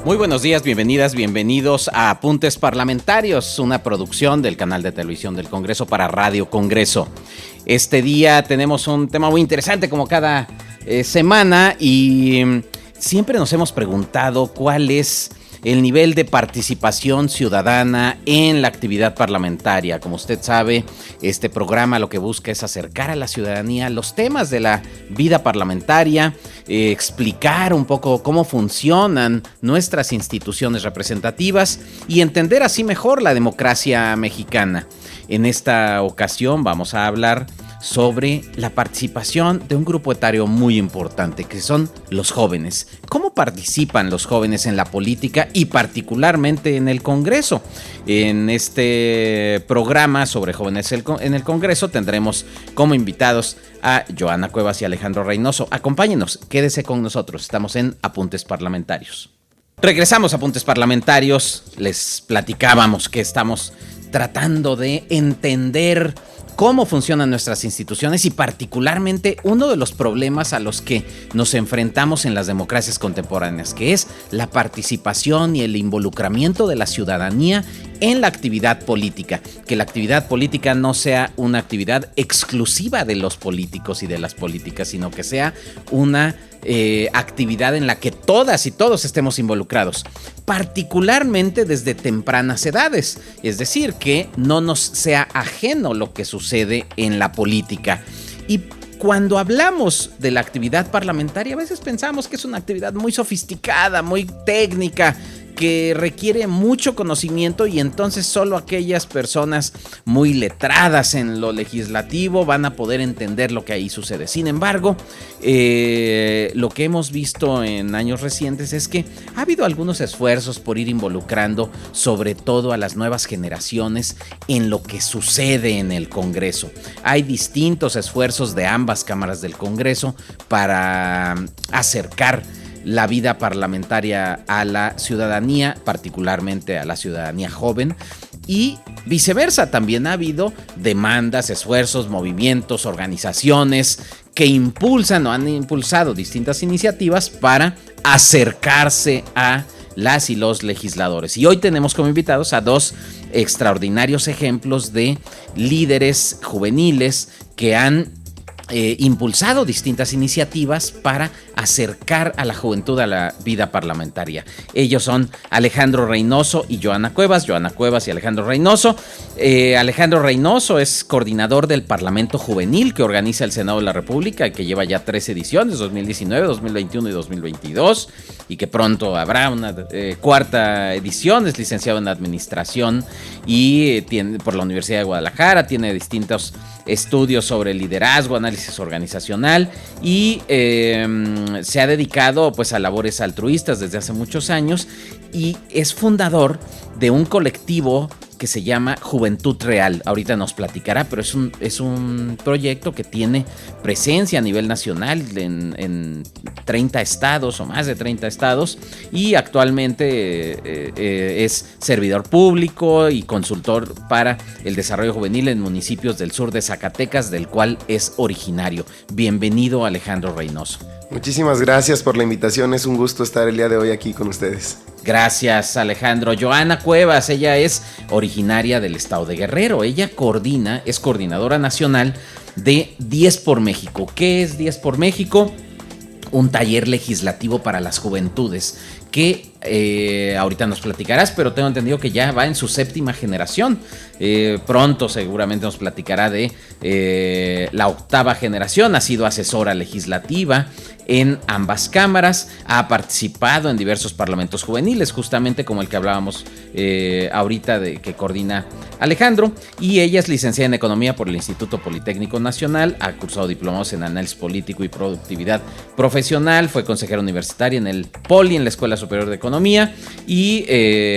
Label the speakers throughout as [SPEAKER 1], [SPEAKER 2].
[SPEAKER 1] Muy buenos días, bienvenidas, bienvenidos a Apuntes Parlamentarios, una producción del canal de televisión del Congreso para Radio Congreso. Este día tenemos un tema muy interesante como cada semana y siempre nos hemos preguntado cuál es el nivel de participación ciudadana en la actividad parlamentaria. Como usted sabe, este programa lo que busca es acercar a la ciudadanía los temas de la vida parlamentaria, explicar un poco cómo funcionan nuestras instituciones representativas y entender así mejor la democracia mexicana. En esta ocasión vamos a hablar sobre la participación de un grupo etario muy importante, que son los jóvenes. ¿Cómo participan los jóvenes en la política y particularmente en el Congreso? En este programa sobre jóvenes en el Congreso tendremos como invitados a Joana Cuevas y Alejandro Reynoso. Acompáñenos, quédese con nosotros. Estamos en Apuntes Parlamentarios. Regresamos a Apuntes Parlamentarios. Les platicábamos que estamos tratando de entender cómo funcionan nuestras instituciones y particularmente uno de los problemas a los que nos enfrentamos en las democracias contemporáneas, que es la participación y el involucramiento de la ciudadanía en la actividad política. Que la actividad política no sea una actividad exclusiva de los políticos y de las políticas, sino que sea una actividad en la que todas y todos estemos involucrados, particularmente desde tempranas edades, es decir, que no nos sea ajeno lo que sucede en la política. Y cuando hablamos de la actividad parlamentaria, a veces pensamos que es una actividad muy sofisticada, muy técnica, que requiere mucho conocimiento y entonces solo aquellas personas muy letradas en lo legislativo van a poder entender lo que ahí sucede. Sin embargo, lo que hemos visto en años recientes es que ha habido algunos esfuerzos por ir involucrando sobre todo a las nuevas generaciones en lo que sucede en el Congreso. Hay distintos esfuerzos de ambas cámaras del Congreso para acercar la vida parlamentaria a la ciudadanía, particularmente a la ciudadanía joven, y viceversa. También ha habido demandas, esfuerzos, movimientos, organizaciones que impulsan o han impulsado distintas iniciativas para acercarse a las y los legisladores. Y hoy tenemos como invitados a dos extraordinarios ejemplos de líderes juveniles que han impulsado distintas iniciativas para acercar a la juventud a la vida parlamentaria. Ellos son Alejandro Reynoso y Joana Cuevas. Joana Cuevas y Alejandro Reynoso. Alejandro Reynoso es coordinador del Parlamento Juvenil que organiza el Senado de la República, que lleva ya 3 ediciones, 2019, 2021 y 2022, y que pronto habrá una cuarta edición. Es licenciado en Administración y tiene por la Universidad de Guadalajara, tiene distintos estudios sobre liderazgo, análisis organizacional y se ha dedicado pues a labores altruistas desde hace muchos años y es fundador de un colectivo que se llama Juventud Real. Ahorita nos platicará, pero es un proyecto que tiene presencia a nivel nacional en 30 estados o más de 30 estados y actualmente es servidor público y consultor para el desarrollo juvenil en municipios del sur de Zacatecas, del cual es originario. Bienvenido, Alejandro Reynoso.
[SPEAKER 2] Muchísimas gracias por la invitación, es un gusto estar el día de hoy aquí con ustedes.
[SPEAKER 1] Gracias, Alejandro. Joana Cuevas, ella es originaria del estado de Guerrero. Ella es coordinadora nacional de 10 por México. ¿Qué es 10 por México? Un taller legislativo para las juventudes que ahorita nos platicarás, pero tengo entendido que ya va en su 7ª generación. Pronto seguramente nos platicará de la 8ª generación. Ha sido asesora legislativa en ambas cámaras, ha participado en diversos parlamentos juveniles, justamente como el que hablábamos ahorita de que coordina Alejandro, y ella es licenciada en Economía por el Instituto Politécnico Nacional, ha cursado diplomados en Análisis Político y Productividad Profesional, fue consejera universitaria en el POLI, en la Escuela Superior de Economía, y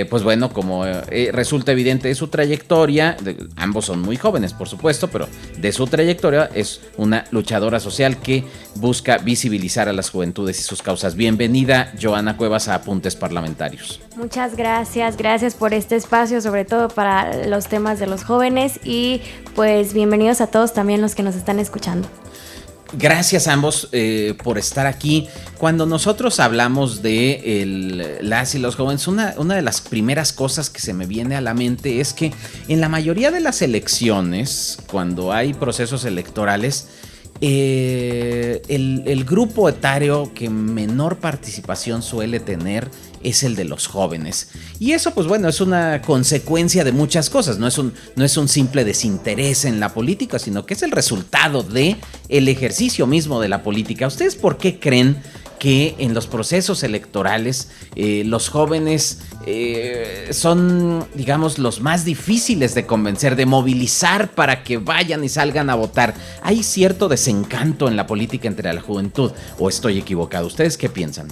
[SPEAKER 1] pues bueno, como resulta evidente de su trayectoria, ambos son muy jóvenes por supuesto, pero de su trayectoria es una luchadora social que busca visibilizar a las juventudes y sus causas. Bienvenida, Joana Cuevas, a Apuntes Parlamentarios.
[SPEAKER 3] Muchas gracias por este espacio, sobre todo para los temas de los jóvenes, y pues bienvenidos a todos también los que nos están escuchando.
[SPEAKER 1] Gracias a ambos por estar aquí. Cuando nosotros hablamos de las y los jóvenes, una de las primeras cosas que se me viene a la mente es que en la mayoría de las elecciones, cuando hay procesos electorales, el grupo etario que menor participación suele tener es el de los jóvenes. Y eso, pues bueno, es una consecuencia de muchas cosas. No es un simple desinterés en la política, sino que es el resultado de el ejercicio mismo de la política. ¿Ustedes por qué creen que en los procesos electorales los jóvenes son, digamos, los más difíciles de convencer, de movilizar para que vayan y salgan a votar? ¿Hay cierto desencanto en la política entre la juventud o estoy equivocado? ¿Ustedes qué piensan?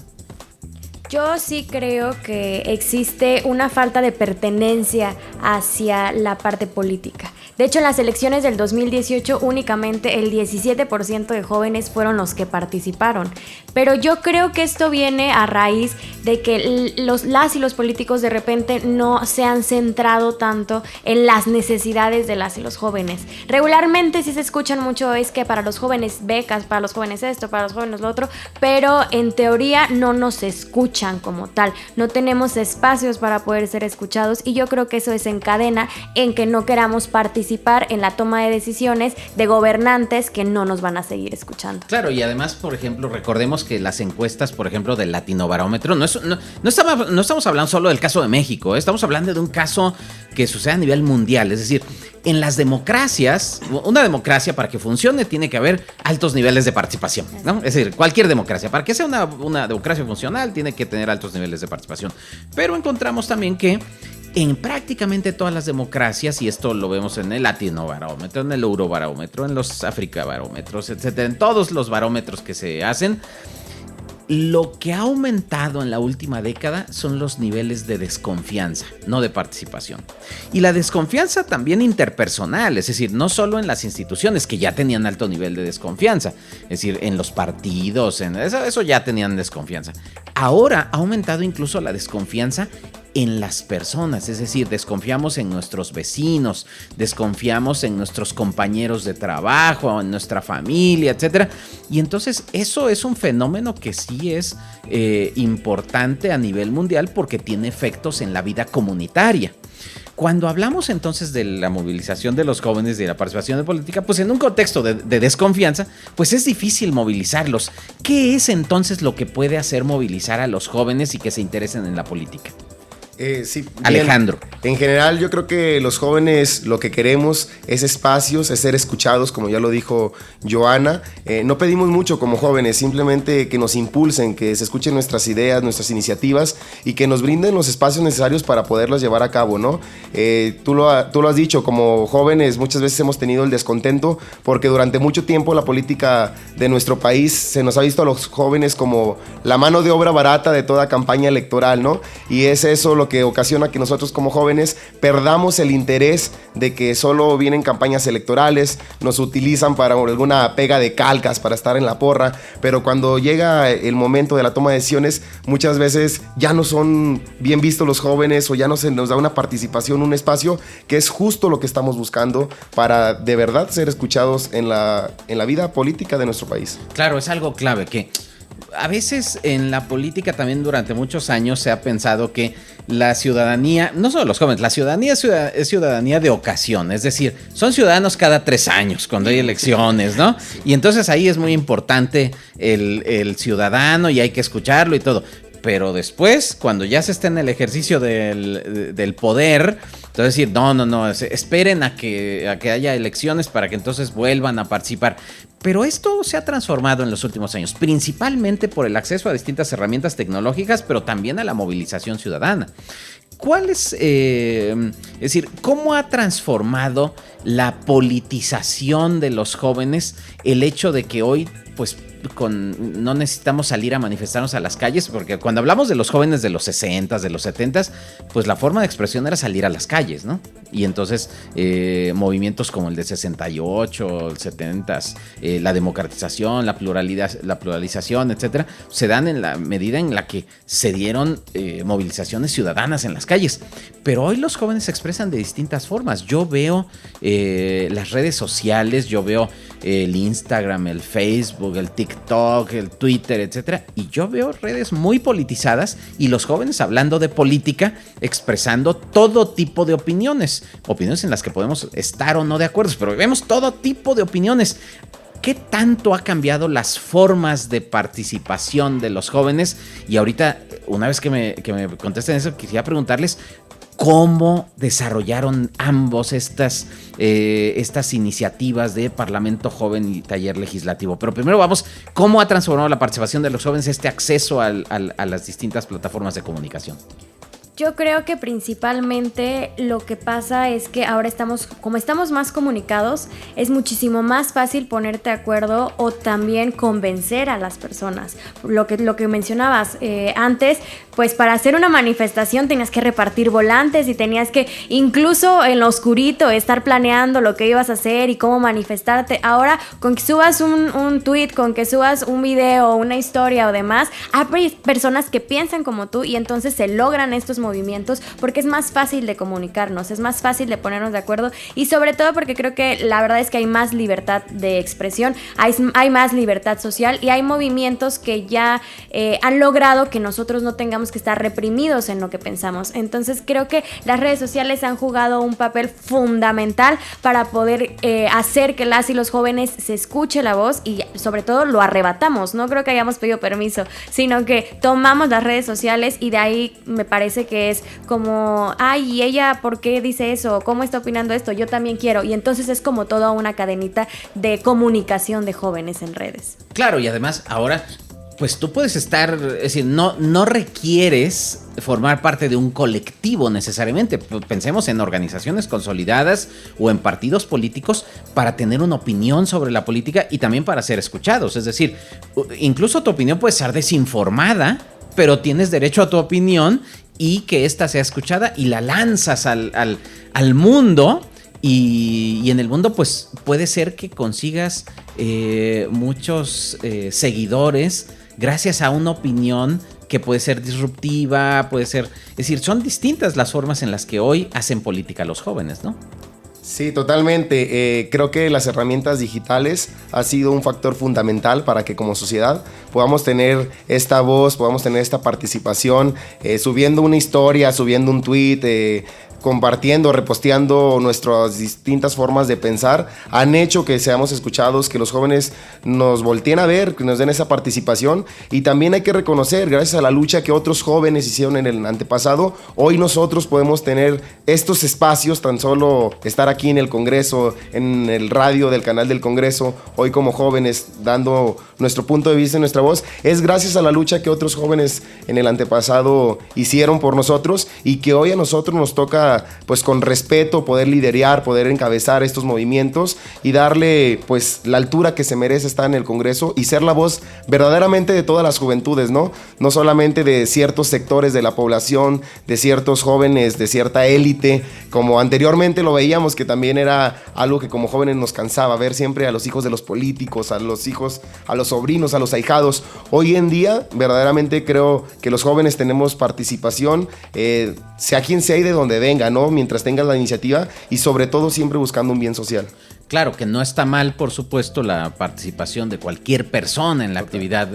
[SPEAKER 3] Yo sí creo que existe una falta de pertenencia hacia la parte política. De hecho, en las elecciones del 2018 únicamente el 17% de jóvenes fueron los que participaron. Pero yo creo que esto viene a raíz de que las y los políticos de repente no se han centrado tanto en las necesidades de las y los jóvenes. Regularmente sí se escuchan mucho es que para los jóvenes becas, para los jóvenes esto, para los jóvenes lo otro, pero en teoría no nos escuchan como tal. No tenemos espacios para poder ser escuchados y yo creo que eso desencadena en que no queramos participar en la toma de decisiones de gobernantes que no nos van a seguir escuchando.
[SPEAKER 1] Claro, y además, por ejemplo, recordemos que las encuestas, por ejemplo, del Latinobarómetro, no estamos hablando solo del caso de México, estamos hablando de un caso que sucede a nivel mundial. Es decir, en las democracias, una democracia para que funcione tiene que haber altos niveles de participación, ¿no? Es decir, cualquier democracia, para que sea una democracia funcional, tiene que tener altos niveles de participación. Pero encontramos también que en prácticamente todas las democracias, y esto lo vemos en el Latinobarómetro, en el Eurobarómetro, en los Africabarómetros, etcétera, en todos los barómetros que se hacen, lo que ha aumentado en la última década son los niveles de desconfianza, no de participación. Y la desconfianza también interpersonal, es decir, no solo en las instituciones que ya tenían alto nivel de desconfianza, es decir, en los partidos, eso ya tenían desconfianza. Ahora ha aumentado incluso la desconfianza en las personas, es decir, desconfiamos en nuestros vecinos, desconfiamos en nuestros compañeros de trabajo, en nuestra familia, etcétera. Y entonces eso es un fenómeno que sí es importante a nivel mundial porque tiene efectos en la vida comunitaria. Cuando hablamos entonces de la movilización de los jóvenes, de la participación de política, pues en un contexto de desconfianza, pues es difícil movilizarlos. ¿Qué es entonces lo que puede hacer movilizar a los jóvenes y que se interesen en la política?
[SPEAKER 2] Sí,
[SPEAKER 1] Alejandro.
[SPEAKER 2] En general, yo creo que los jóvenes lo que queremos es espacios, es ser escuchados, como ya lo dijo Joana. No pedimos mucho como jóvenes, simplemente que nos impulsen, que se escuchen nuestras ideas, nuestras iniciativas y que nos brinden los espacios necesarios para poderlas llevar a cabo, ¿no? Tú lo has dicho, como jóvenes muchas veces hemos tenido el descontento porque durante mucho tiempo la política de nuestro país se nos ha visto a los jóvenes como la mano de obra barata de toda campaña electoral, ¿no? Y es eso lo que ocasiona que nosotros como jóvenes perdamos el interés de que solo vienen campañas electorales, nos utilizan para alguna pega de calcas para estar en la porra, pero cuando llega el momento de la toma de decisiones, muchas veces ya no son bien vistos los jóvenes o ya no se nos da una participación, un espacio que es justo lo que estamos buscando para de verdad ser escuchados en la vida política de nuestro país.
[SPEAKER 1] Claro, es algo clave que a veces en la política también durante muchos años se ha pensado que la ciudadanía, no solo los jóvenes, la ciudadanía es ciudadanía de ocasión, es decir, son ciudadanos cada 3 años cuando hay elecciones, ¿no? Y entonces ahí es muy importante el ciudadano y hay que escucharlo y todo. Pero después, cuando ya se está en el ejercicio del poder, entonces decir, no, esperen a que haya elecciones para que entonces vuelvan a participar. Pero esto se ha transformado en los últimos años, principalmente por el acceso a distintas herramientas tecnológicas, pero también a la movilización ciudadana. ¿Cuál es decir, cómo ha transformado la politización de los jóvenes el hecho de que hoy, pues, no necesitamos salir a manifestarnos a las calles? Porque cuando hablamos de los jóvenes de los 60s, de los 70s, pues la forma de expresión era salir a las calles, ¿no? Y entonces movimientos como el de 68, el 70s, la democratización, la pluralización, etcétera, se dan en la medida en la que se dieron movilizaciones ciudadanas en las calles. Pero hoy los jóvenes se expresan de distintas formas. Yo veo las redes sociales, yo veo el Instagram, el Facebook, el TikTok, el Twitter, etcétera. Y yo veo redes muy politizadas y los jóvenes hablando de política, expresando todo tipo de opiniones en las que podemos estar o no de acuerdo, pero vemos todo tipo de opiniones. ¿Qué tanto ha cambiado las formas de participación de los jóvenes? Y ahorita, una vez que me contesten eso, quisiera preguntarles cómo desarrollaron ambos estas iniciativas de Parlamento Joven y Taller Legislativo. Pero primero vamos, ¿cómo ha transformado la participación de los jóvenes este acceso a las distintas plataformas de comunicación?
[SPEAKER 3] Yo creo que principalmente lo que pasa es que ahora como estamos más comunicados, es muchísimo más fácil ponerte de acuerdo o también convencer a las personas. Lo que mencionabas antes, pues para hacer una manifestación tenías que repartir volantes y tenías que incluso en lo oscurito estar planeando lo que ibas a hacer y cómo manifestarte. Ahora con que subas un tweet, con que subas un video, una historia o demás, hay personas que piensan como tú y entonces se logran estos movimientos porque es más fácil de comunicarnos, es más fácil de ponernos de acuerdo y sobre todo porque creo que la verdad es que hay más libertad de expresión, hay más libertad social y hay movimientos que ya han logrado que nosotros no tengamos que estar reprimidos en lo que pensamos. Entonces creo que las redes sociales han jugado un papel fundamental para poder hacer que las y los jóvenes se escuche la voz y sobre todo lo arrebatamos. No creo que hayamos pedido permiso, sino que tomamos las redes sociales y de ahí me parece que es como, ay, ¿y ella por qué dice eso? ¿Cómo está opinando esto? Yo también quiero. Y entonces es como toda una cadenita de comunicación de jóvenes en redes.
[SPEAKER 1] Claro, y además ahora, pues tú puedes estar, es decir, no requieres formar parte de un colectivo necesariamente. Pensemos en organizaciones consolidadas o en partidos políticos para tener una opinión sobre la política y también para ser escuchados. Es decir, incluso tu opinión puede ser desinformada, pero tienes derecho a tu opinión y que ésta sea escuchada y la lanzas al mundo y en el mundo pues puede ser que consigas muchos seguidores gracias a una opinión que puede ser disruptiva, puede ser, es decir, son distintas las formas en las que hoy hacen política los jóvenes, ¿no?
[SPEAKER 2] Sí, totalmente. Creo que las herramientas digitales ha sido un factor fundamental para que como sociedad podamos tener esta voz, podamos tener esta participación, subiendo una historia, subiendo un tweet, compartiendo, reposteando nuestras distintas formas de pensar, han hecho que seamos escuchados, que los jóvenes nos volteen a ver, que nos den esa participación y también hay que reconocer, gracias a la lucha que otros jóvenes hicieron en el antepasado, hoy nosotros podemos tener estos espacios, tan solo estar aquí en el Congreso, en el radio del canal del Congreso, hoy como jóvenes dando nuestro punto de vista y nuestra voz, es gracias a la lucha que otros jóvenes en el antepasado hicieron por nosotros y que hoy a nosotros nos toca pues con respeto poder liderar, poder encabezar estos movimientos y darle pues la altura que se merece estar en el Congreso y ser la voz verdaderamente de todas las juventudes, ¿no? No solamente de ciertos sectores de la población, de ciertos jóvenes, de cierta élite, como anteriormente lo veíamos que también era algo que como jóvenes nos cansaba, ver siempre a los hijos de los políticos, a los hijos, a los sobrinos, a los ahijados. Hoy en día verdaderamente creo que los jóvenes tenemos participación, sea quien sea y de donde venga, ¿no? Mientras tengas la iniciativa y sobre todo siempre buscando un bien social.
[SPEAKER 1] Claro que no está mal, por supuesto, la participación de cualquier persona en la actividad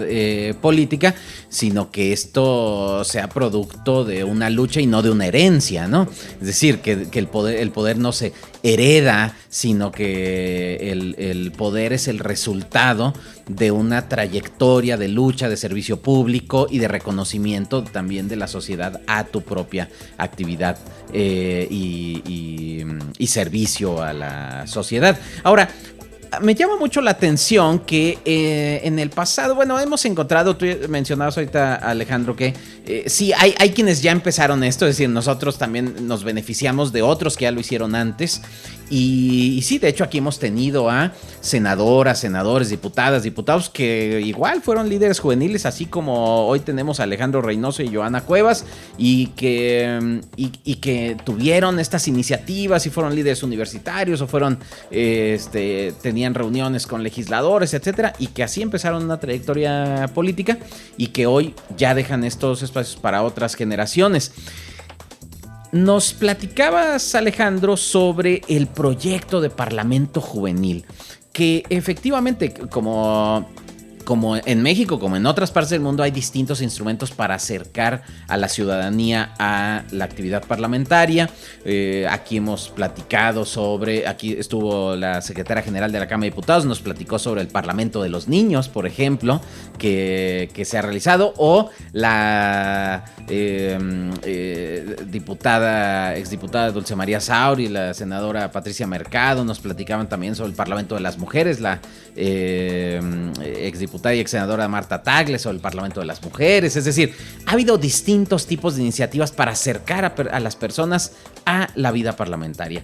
[SPEAKER 1] política, sino que esto sea producto de una lucha y no de una herencia, ¿no? Es decir, que el poder no se hereda, sino que el poder es el resultado de una trayectoria de lucha, de servicio público y de reconocimiento también de la sociedad a tu propia actividad y servicio a la sociedad. Ahora, me llama mucho la atención que en el pasado, bueno, hemos encontrado, tú mencionabas ahorita, Alejandro, que sí, hay quienes ya empezaron esto, es decir, nosotros también nos beneficiamos de otros que ya lo hicieron antes. Y sí, de hecho aquí hemos tenido a senadoras, senadores, diputadas, diputados que igual fueron líderes juveniles, así como hoy tenemos a Alejandro Reynoso y Joana Cuevas, y que tuvieron estas iniciativas y fueron líderes universitarios o fueron, tenían reuniones con legisladores, etcétera, y que así empezaron una trayectoria política y que hoy ya dejan estos espacios para otras generaciones. Nos platicabas, Alejandro, sobre el proyecto de Parlamento Juvenil. que efectivamente, como en México, como en otras partes del mundo, hay distintos instrumentos para acercar a la ciudadanía a la actividad parlamentaria. Aquí hemos platicado aquí estuvo la secretaria general de la Cámara de Diputados, nos platicó sobre el Parlamento de los Niños, por ejemplo, que se ha realizado, o la exdiputada Dulce María Sauri y la senadora Patricia Mercado nos platicaban también sobre el Parlamento de las Mujeres, la exdiputada y ex senadora Marta Tagle sobre el Parlamento de las Mujeres. Es decir, ha habido distintos tipos de iniciativas para acercar a las personas a la vida parlamentaria.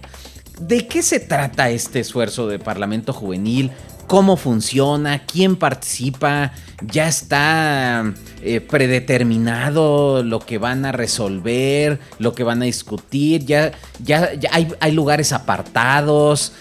[SPEAKER 1] ¿De qué se trata este esfuerzo de Parlamento Juvenil? ¿Cómo funciona? ¿Quién participa? ¿Ya está predeterminado lo que van a resolver, lo que van a discutir? ¿Ya hay lugares apartados?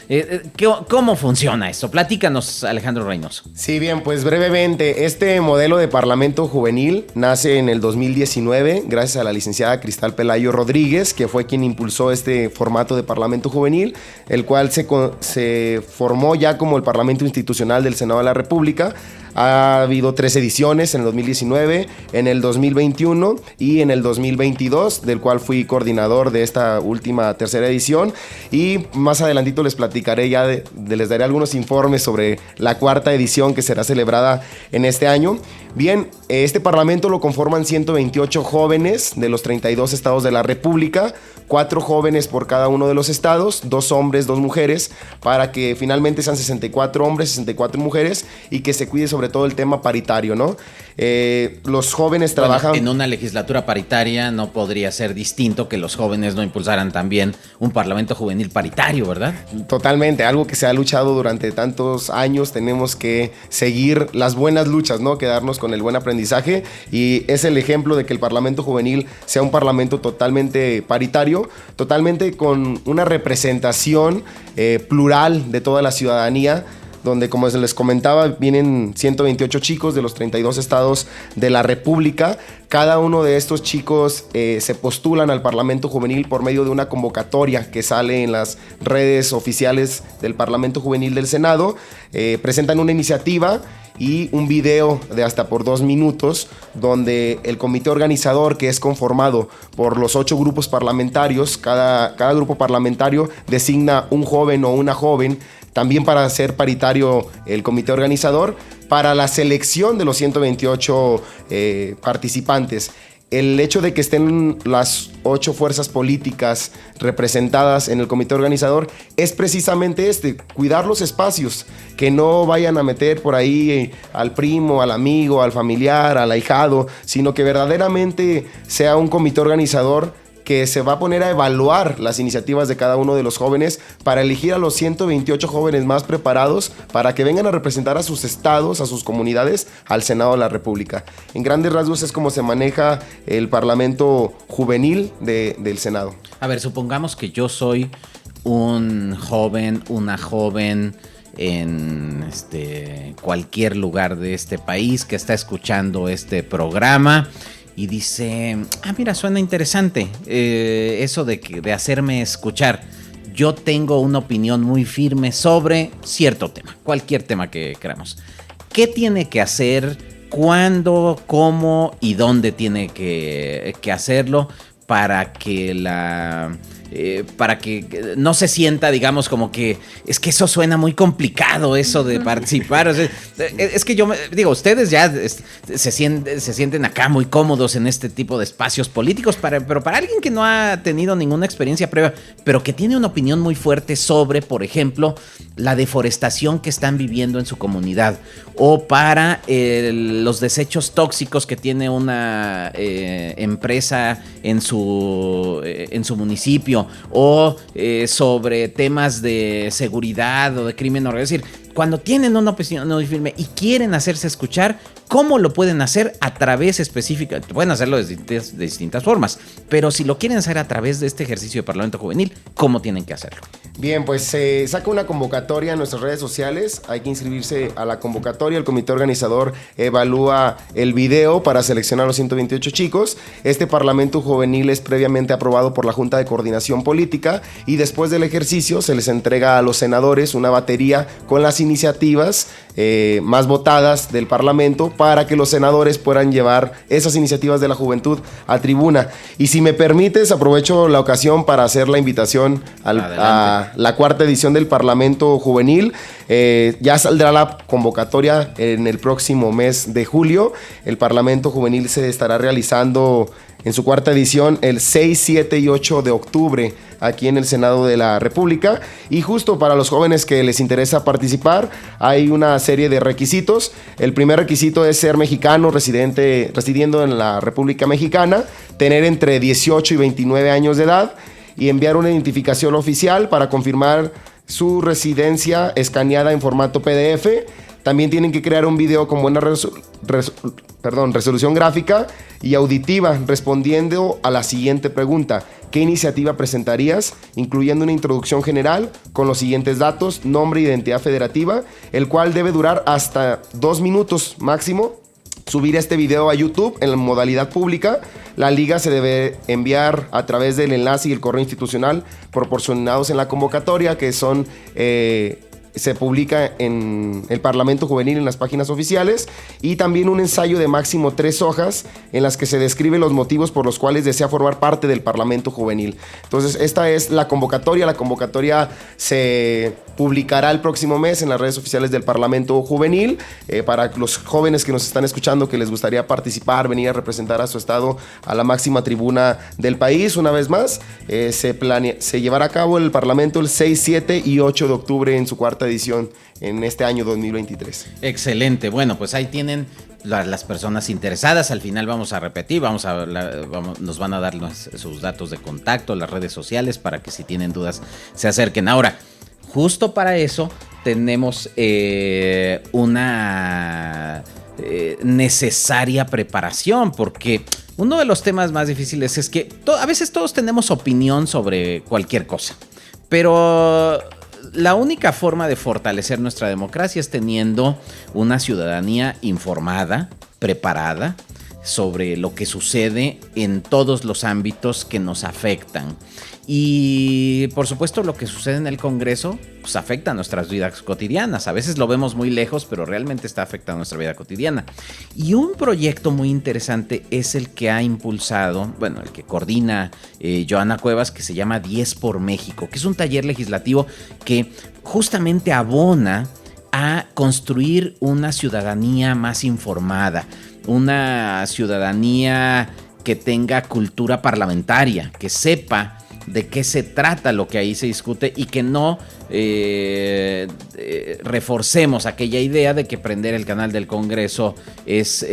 [SPEAKER 1] ¿Cómo funciona esto? Platícanos, Alejandro Reynoso.
[SPEAKER 2] Sí, bien, pues brevemente, este modelo de Parlamento Juvenil nace en el 2019 gracias a la licenciada Cristal Pelayo Rodríguez, que fue quien impulsó este formato de Parlamento Juvenil, el cual se formó ya como el Parlamento Institucional del Senado de la República. Ha habido 3 ediciones en el 2019, en el 2021 y en el 2022, del cual fui coordinador de esta última tercera edición. Y más adelantito les platicaré les daré algunos informes sobre la 4ª edición que será celebrada en este año. Bien, este parlamento lo conforman 128 jóvenes de los 32 estados de la República, 4 jóvenes por cada uno de los estados, 2 hombres, 2 mujeres, para que finalmente sean 64 hombres, 64 mujeres y que se cuide sobre todo el tema paritario, ¿no? Los jóvenes trabajan...
[SPEAKER 1] En una legislatura paritaria no podría ser distinto que los jóvenes no impulsaran también un parlamento juvenil paritario, ¿verdad?
[SPEAKER 2] Totalmente, algo que se ha luchado durante tantos años. Tenemos que seguir las buenas luchas, ¿no? Quedarnos con el buen aprendizaje, y es el ejemplo de que el parlamento juvenil sea un parlamento totalmente paritario, totalmente con una representación plural de toda la ciudadanía, donde, como les comentaba, vienen 128 chicos de los 32 estados de la República. Cada uno de estos chicos se postulan al Parlamento Juvenil por medio de una convocatoria que sale en las redes oficiales del Parlamento Juvenil del Senado. Presentan una iniciativa y un video de hasta por 2 minutos, donde el comité organizador, que es conformado por los 8 grupos parlamentarios, cada grupo parlamentario designa un joven o una joven, también para ser paritario el comité organizador, para la selección de los 128 participantes. El hecho de que estén las 8 fuerzas políticas representadas en el comité organizador es precisamente cuidar los espacios, que no vayan a meter por ahí al primo, al amigo, al familiar, al ahijado, sino que verdaderamente sea un comité organizador que se va a poner a evaluar las iniciativas de cada uno de los jóvenes para elegir a los 128 jóvenes más preparados para que vengan a representar a sus estados, a sus comunidades, al Senado de la República. En grandes rasgos es como se maneja el Parlamento Juvenil del Senado.
[SPEAKER 1] A ver, supongamos que yo soy un joven, una joven en cualquier lugar de este país que está escuchando este programa y dice, mira, suena interesante eso de hacerme escuchar. Yo tengo una opinión muy firme sobre cierto tema, cualquier tema que queramos. ¿Qué tiene que hacer? ¿Cuándo? ¿Cómo? ¿Y dónde tiene que hacerlo para que no se sienta, digamos, como que es que eso suena muy complicado, eso de participar? O sea, es que yo digo, ustedes ya se sienten acá muy cómodos en este tipo de espacios políticos, pero para alguien que no ha tenido ninguna experiencia previa, pero que tiene una opinión muy fuerte sobre, por ejemplo, la deforestación que están viviendo en su comunidad, o para los desechos tóxicos que tiene una empresa en su municipio, o sobre temas de seguridad o de crimen organizado. Es decir, cuando tienen una opinión muy firme y quieren hacerse escuchar, ¿cómo lo pueden hacer? A través específico, pueden hacerlo de distintas formas, pero si lo quieren hacer a través de este ejercicio de Parlamento Juvenil, ¿cómo tienen que hacerlo?
[SPEAKER 2] Bien, pues se saca una convocatoria en nuestras redes sociales. Hay que inscribirse a la convocatoria. El comité organizador evalúa el video para seleccionar a los 128 chicos. Este parlamento juvenil es previamente aprobado por la Junta de Coordinación Política y después del ejercicio se les entrega a los senadores una batería con las iniciativas más votadas del parlamento para que los senadores puedan llevar esas iniciativas de la juventud a tribuna. Y si me permites, aprovecho la ocasión para hacer la invitación a la cuarta edición del Parlamento Juvenil. Ya saldrá la convocatoria en el próximo mes de julio. El Parlamento Juvenil se estará realizando en su cuarta edición el 6, 7 y 8 de octubre aquí en el Senado de la República. Y justo para los jóvenes que les interesa participar, hay una serie de requisitos. El primer requisito es ser mexicano, residiendo en la República Mexicana, tener entre 18 y 29 años de edad y enviar una identificación oficial para confirmar su residencia escaneada en formato PDF. También tienen que crear un video con buena resolución gráfica y auditiva, respondiendo a la siguiente pregunta: ¿qué iniciativa presentarías? Incluyendo una introducción general con los siguientes datos: nombre e identidad federativa, el cual debe durar hasta 2 minutos máximo. Subir este video a YouTube en la modalidad pública. La liga se debe enviar a través del enlace y el correo institucional proporcionados en la convocatoria, que son se publica en el Parlamento Juvenil en las páginas oficiales, y también un ensayo de máximo 3 hojas en las que se describen los motivos por los cuales desea formar parte del Parlamento Juvenil. Entonces, esta es la convocatoria. La convocatoria se publicará el próximo mes en las redes oficiales del Parlamento Juvenil. Para los jóvenes que nos están escuchando, que les gustaría participar, venir a representar a su estado a la máxima tribuna del país, una vez más, se llevará a cabo el Parlamento el 6, 7 y 8 de octubre en su cuarta edición en este año 2023.
[SPEAKER 1] Excelente. Bueno, pues ahí tienen las personas interesadas. Al final vamos a repetir, nos van a dar sus datos de contacto, las redes sociales, para que si tienen dudas se acerquen. Ahora, justo para eso tenemos una necesaria preparación, porque uno de los temas más difíciles es que a veces todos tenemos opinión sobre cualquier cosa, pero la única forma de fortalecer nuestra democracia es teniendo una ciudadanía informada, preparada sobre lo que sucede en todos los ámbitos que nos afectan. Y por supuesto lo que sucede en el Congreso pues afecta a nuestras vidas cotidianas. A veces lo vemos muy lejos, pero realmente está afectando nuestra vida cotidiana. Y un proyecto muy interesante es el que ha impulsado, el que coordina Johanna Cuevas, que se llama 10 por México, que es un taller legislativo que justamente abona a construir una ciudadanía más informada, una ciudadanía que tenga cultura parlamentaria, que sepa de qué se trata lo que ahí se discute y que no reforcemos aquella idea de que prender el canal del Congreso es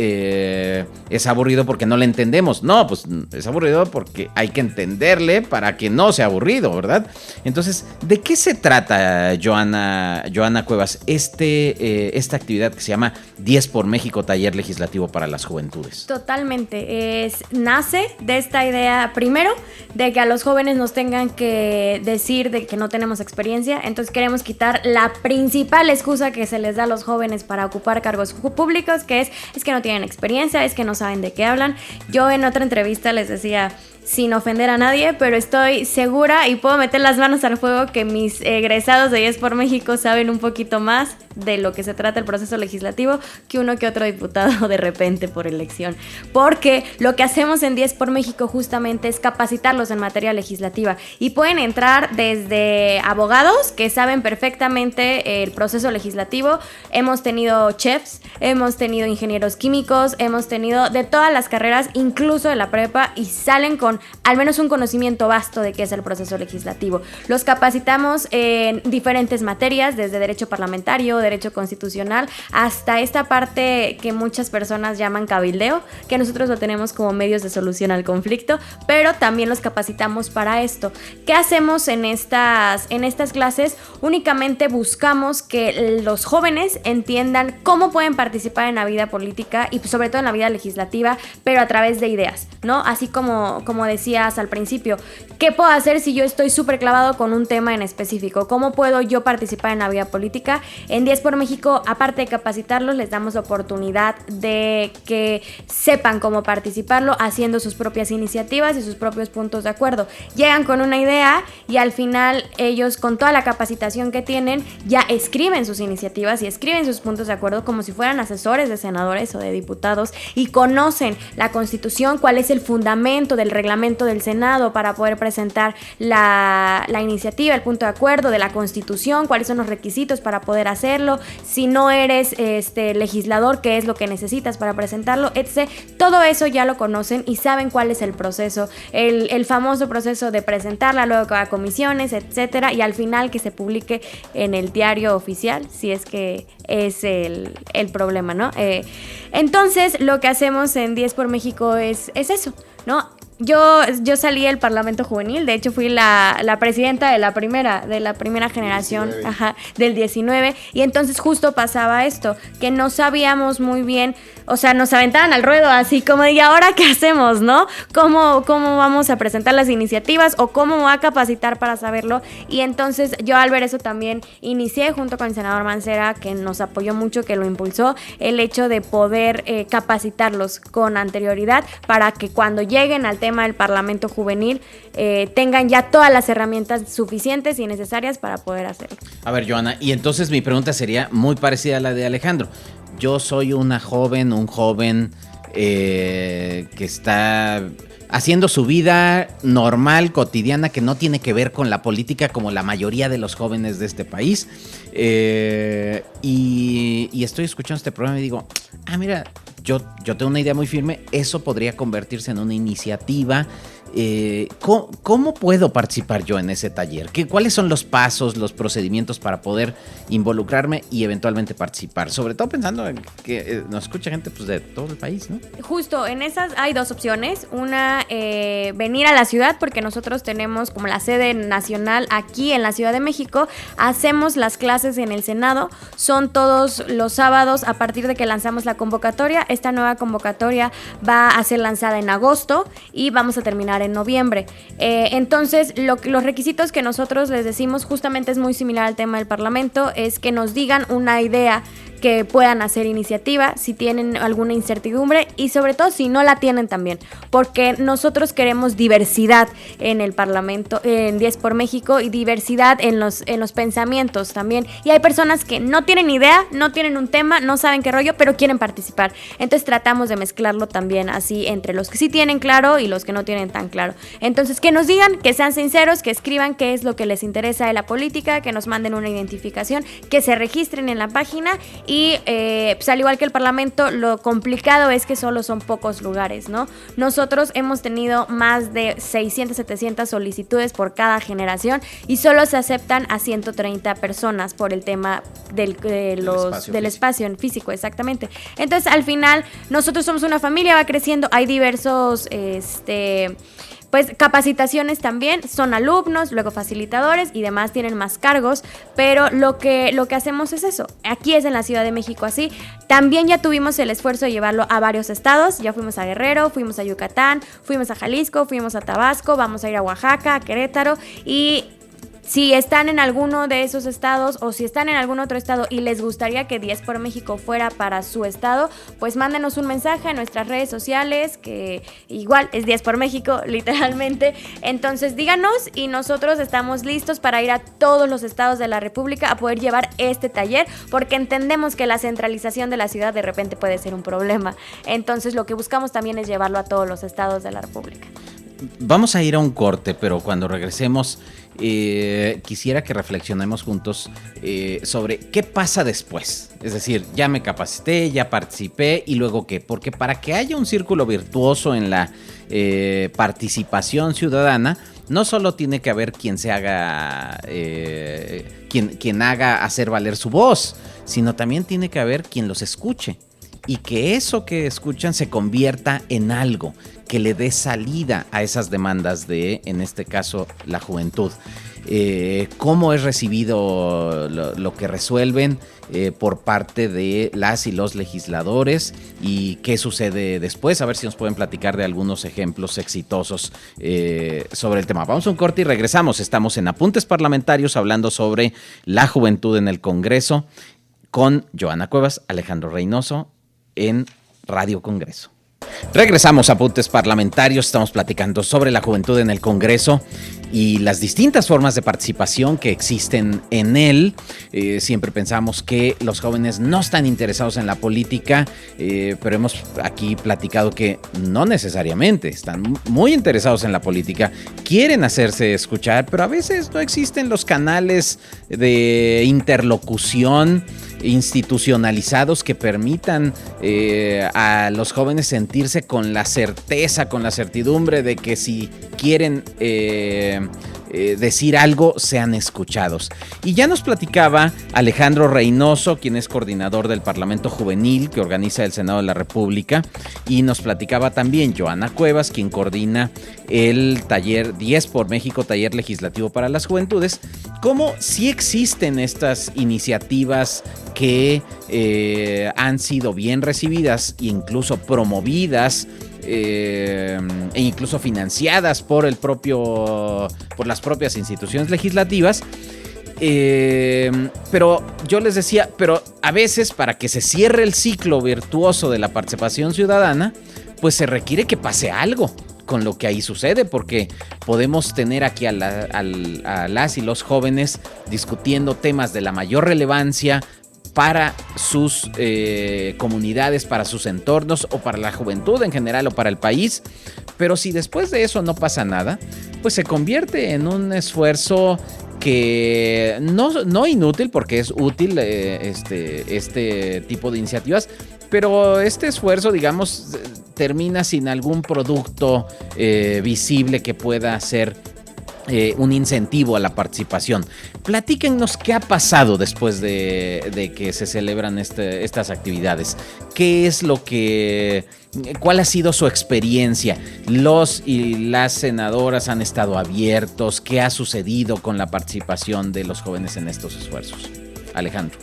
[SPEAKER 1] aburrido porque no le entendemos. No, pues es aburrido porque hay que entenderle para que no sea aburrido, ¿verdad? Entonces, ¿de qué se trata, Johanna Cuevas, esta actividad que se llama 10 por México, taller legislativo para las juventudes?
[SPEAKER 3] Totalmente. Nace de esta idea, primero, de que a los jóvenes nos tengan que decir de que no tenemos experiencia. Entonces queremos quitar la principal excusa que se les da a los jóvenes para ocupar cargos públicos, que es que no tienen experiencia, es que no saben de qué hablan. Yo en otra entrevista les decía, sin ofender a nadie, pero estoy segura y puedo meter las manos al fuego que mis egresados de 10 por México saben un poquito más de lo que se trata el proceso legislativo que uno que otro diputado de repente por elección. Porque lo que hacemos en 10 por México justamente es capacitarlos en materia legislativa, y pueden entrar desde abogados que saben perfectamente el proceso legislativo. Hemos tenido chefs, hemos tenido ingenieros químicos, hemos tenido de todas las carreras, incluso de la prepa, y salen con al menos un conocimiento vasto de qué es el proceso legislativo. Los capacitamos en diferentes materias, desde derecho parlamentario, derecho constitucional, hasta esta parte que muchas personas llaman cabildeo, que nosotros lo tenemos como medios de solución al conflicto, pero también los capacitamos para esto. ¿Qué hacemos en estas clases? Únicamente buscamos que los jóvenes entiendan cómo pueden participar en la vida política y sobre todo en la vida legislativa, pero a través de ideas, ¿no? Así como decías al principio, ¿qué puedo hacer si yo estoy súper clavado con un tema en específico? ¿Cómo puedo yo participar en la vida política? En 10 por México, aparte de capacitarlos, les damos oportunidad de que sepan cómo participarlo, haciendo sus propias iniciativas y sus propios puntos de acuerdo. Llegan con una idea y al final ellos, con toda la capacitación que tienen, ya escriben sus iniciativas y escriben sus puntos de acuerdo como si fueran asesores de senadores o de diputados, y conocen la Constitución, cuál es el fundamento del reglamento del Senado para poder presentar la iniciativa, el punto de acuerdo de la Constitución, cuáles son los requisitos para poder hacerlo, si no eres legislador, qué es lo que necesitas para presentarlo, etc. Todo eso ya lo conocen y saben cuál es el proceso, el famoso proceso de presentarla, luego a comisiones, etcétera, y al final que se publique en el diario oficial, si es que es el problema, ¿no? Entonces, lo que hacemos en 10 por México es eso, ¿no? Yo salí del Parlamento Juvenil, de hecho fui la presidenta de la primera generación,
[SPEAKER 2] 19.
[SPEAKER 3] Del 19, y entonces justo pasaba esto, que no sabíamos muy bien, o sea, nos aventaban al ruedo así como, ¿y ahora qué hacemos, no? ¿Cómo vamos a presentar las iniciativas o cómo me voy a capacitar para saberlo? Y entonces yo al ver eso también inicié junto con el senador Mancera, que nos apoyó mucho, que lo impulsó, el hecho de poder capacitarlos con anterioridad para que cuando lleguen al tema del Parlamento Juvenil tengan ya todas las herramientas suficientes y necesarias para poder hacerlo.
[SPEAKER 1] A ver, Joana, y entonces mi pregunta sería muy parecida a la de Alejandro. Yo soy un joven que está haciendo su vida normal, cotidiana, que no tiene que ver con la política como la mayoría de los jóvenes de este país. Y estoy escuchando este programa y digo, mira, yo tengo una idea muy firme, eso podría convertirse en una iniciativa. ¿Cómo puedo participar yo en ese taller? ¿Cuáles son los pasos, los procedimientos para poder involucrarme y eventualmente participar? Sobre todo pensando en que nos escucha gente pues, de todo el país, ¿no?
[SPEAKER 3] Justo, en esas hay dos opciones. Una, venir a la ciudad, porque nosotros tenemos como la sede nacional aquí en la Ciudad de México. Hacemos las clases en el Senado, son todos los sábados a partir de que lanzamos la convocatoria. Esta nueva convocatoria va a ser lanzada en agosto y vamos a terminar en noviembre. Entonces, los requisitos que nosotros les decimos justamente es muy similar al tema del Parlamento, es que nos digan una idea que puedan hacer iniciativa, si tienen alguna incertidumbre y sobre todo si no la tienen también, porque nosotros queremos diversidad en el Parlamento, en 10 por México, y diversidad en los pensamientos también, y hay personas que no tienen idea, no tienen un tema, no saben qué rollo, pero quieren participar, entonces tratamos de mezclarlo también así entre los que sí tienen claro y los que no tienen tan claro. Entonces que nos digan, que sean sinceros, que escriban qué es lo que les interesa de la política, que nos manden una identificación, que se registren en la página. Y pues al igual que el Parlamento, lo complicado es que solo son pocos lugares, ¿no? Nosotros hemos tenido más de 600, 700 solicitudes por cada generación y solo se aceptan a 130 personas por el tema del espacio físico, exactamente. Entonces, al final, nosotros somos una familia, va creciendo, hay diversos pues capacitaciones también, son alumnos, luego facilitadores y demás, tienen más cargos, pero lo que hacemos es eso. Aquí es en la Ciudad de México así. También ya tuvimos el esfuerzo de llevarlo a varios estados, ya fuimos a Guerrero, fuimos a Yucatán, fuimos a Jalisco, fuimos a Tabasco, vamos a ir a Oaxaca, a Querétaro, y si están en alguno de esos estados o si están en algún otro estado y les gustaría que 10 por México fuera para su estado, pues mándenos un mensaje a nuestras redes sociales, que igual es 10 por México, literalmente. Entonces díganos y nosotros estamos listos para ir a todos los estados de la República a poder llevar este taller, porque entendemos que la centralización de la ciudad de repente puede ser un problema. Entonces lo que buscamos también es llevarlo a todos los estados de la República.
[SPEAKER 1] Vamos a ir a un corte, pero cuando regresemos quisiera que reflexionemos juntos sobre qué pasa después. Es decir, ya me capacité, ya participé, ¿y luego qué? Porque para que haya un círculo virtuoso en la participación ciudadana, no solo tiene que haber quien se haga, quien haga hacer valer su voz, sino también tiene que haber quien los escuche. Y que eso que escuchan se convierta en algo que le dé salida a esas demandas de, en este caso, la juventud. cómo es recibido lo que resuelven por parte de las y los legisladores y qué sucede después. A ver si nos pueden platicar de algunos ejemplos exitosos sobre el tema. Vamos a un corte y regresamos. Estamos en Apuntes Parlamentarios hablando sobre la juventud en el Congreso con Joana Cuevas, Alejandro Reynoso en Radio Congreso. Regresamos a Apuntes Parlamentarios, estamos platicando sobre la juventud en el Congreso y las distintas formas de participación que existen en él. Siempre pensamos que los jóvenes no están interesados en la política, pero hemos aquí platicado que no necesariamente, están muy interesados en la política, quieren hacerse escuchar, pero a veces no existen los canales de interlocución institucionalizados que permitan a los jóvenes sentirse con la certeza, con la certidumbre de que si quieren decir algo, sean escuchados. Y ya nos platicaba Alejandro Reynoso, quien es coordinador del Parlamento Juvenil que organiza el Senado de la República, y nos platicaba también Joana Cuevas, quien coordina el taller 10 por México, taller legislativo para las juventudes, cómo sí existen estas iniciativas que han sido bien recibidas e incluso promovidas e incluso financiadas por las propias instituciones legislativas. Pero yo les decía, pero a veces para que se cierre el ciclo virtuoso de la participación ciudadana, pues se requiere que pase algo con lo que ahí sucede, porque podemos tener aquí a las y los jóvenes discutiendo temas de la mayor relevancia para sus comunidades, para sus entornos o para la juventud en general o para el país. Pero si después de eso no pasa nada, pues se convierte en un esfuerzo que no inútil, porque es útil este tipo de iniciativas, pero este esfuerzo, digamos, termina sin algún producto visible que pueda ser un incentivo a la participación. Platíquennos qué ha pasado después de que se celebran estas actividades. ¿Qué es cuál ha sido su experiencia? Los y las senadoras han estado abiertos. ¿Qué ha sucedido con la participación de los jóvenes en estos esfuerzos? Alejandro.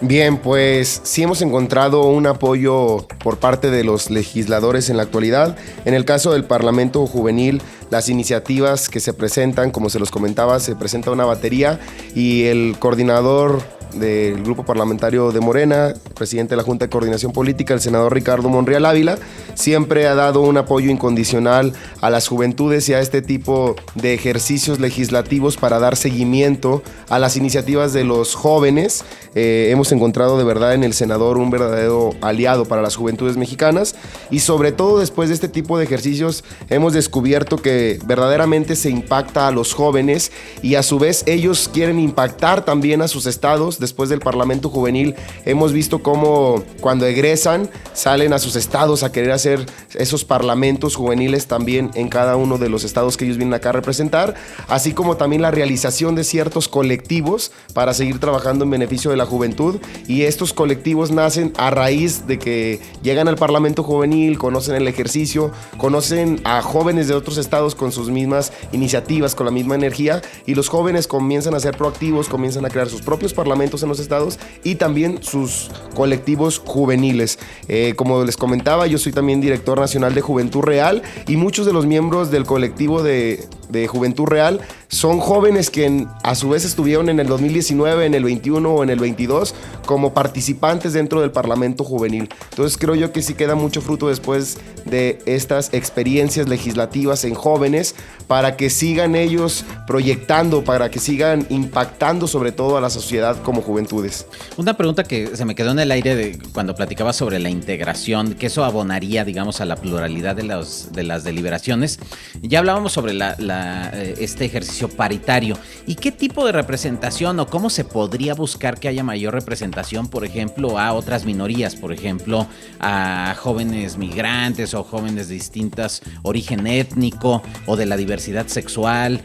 [SPEAKER 2] Bien, pues sí hemos encontrado un apoyo por parte de los legisladores en la actualidad. En el caso del Parlamento Juvenil, las iniciativas que se presentan, como se los comentaba, se presenta una batería y el coordinador del grupo parlamentario de Morena, presidente de la Junta de Coordinación Política, el senador Ricardo Monreal Ávila, siempre ha dado un apoyo incondicional a las juventudes y a este tipo de ejercicios legislativos para dar seguimiento a las iniciativas de los jóvenes. Hemos encontrado de verdad en el senador un verdadero aliado para las juventudes mexicanas y sobre todo después de este tipo de ejercicios hemos descubierto que verdaderamente se impacta a los jóvenes y a su vez ellos quieren impactar también a sus estados. Después del Parlamento Juvenil hemos visto cómo cuando egresan salen a sus estados a querer hacer esos parlamentos juveniles también en cada uno de los estados que ellos vienen acá a representar, así como también la realización de ciertos colectivos para seguir trabajando en beneficio de la juventud, y estos colectivos nacen a raíz de que llegan al Parlamento Juvenil, conocen el ejercicio, conocen a jóvenes de otros estados con sus mismas iniciativas, con la misma energía, y los jóvenes comienzan a ser proactivos, comienzan a crear sus propios parlamentos en los estados y también sus colectivos juveniles. Como les comentaba, yo soy también director nacional de Juventud Real y muchos de los miembros del colectivo de Juventud Real son jóvenes que a su vez estuvieron en el 2019, en el 21 o en el 22 como participantes dentro del Parlamento Juvenil. Entonces creo yo que sí queda mucho fruto después de estas experiencias legislativas en jóvenes para que sigan ellos proyectando, para que sigan impactando sobre todo a la sociedad como juventudes.
[SPEAKER 1] Una pregunta que se me quedó en el aire cuando platicaba sobre la integración, que eso abonaría, digamos, a la pluralidad de las deliberaciones. Ya hablábamos sobre este ejercicio paritario. ¿Y qué tipo de representación o cómo se podría buscar que haya mayor representación, por ejemplo, a otras minorías, por ejemplo, a jóvenes migrantes o jóvenes de distintos origen étnico o de la diversidad sexual?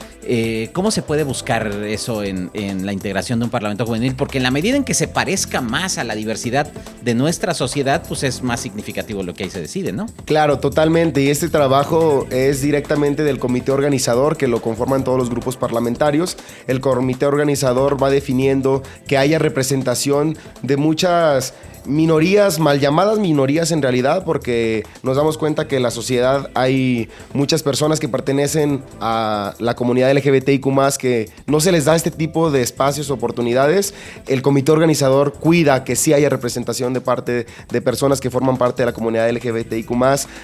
[SPEAKER 1] ¿Cómo se puede buscar eso en la integración de un parlamento juvenil? Porque en la medida en que se parezca más a la diversidad de nuestra sociedad, pues es más significativo lo que ahí se decide, ¿no?
[SPEAKER 2] Claro, totalmente. Y este trabajo es directamente del comité organizador, que lo conforman todos los grupos grupos parlamentarios. El comité organizador va definiendo que haya representación de muchas minorías, mal llamadas minorías en realidad, porque nos damos cuenta que en la sociedad hay muchas personas que pertenecen a la comunidad LGBTIQ+, que no se les da este tipo de espacios, oportunidades. El comité organizador cuida que sí haya representación de parte de personas que forman parte de la comunidad LGBTIQ+,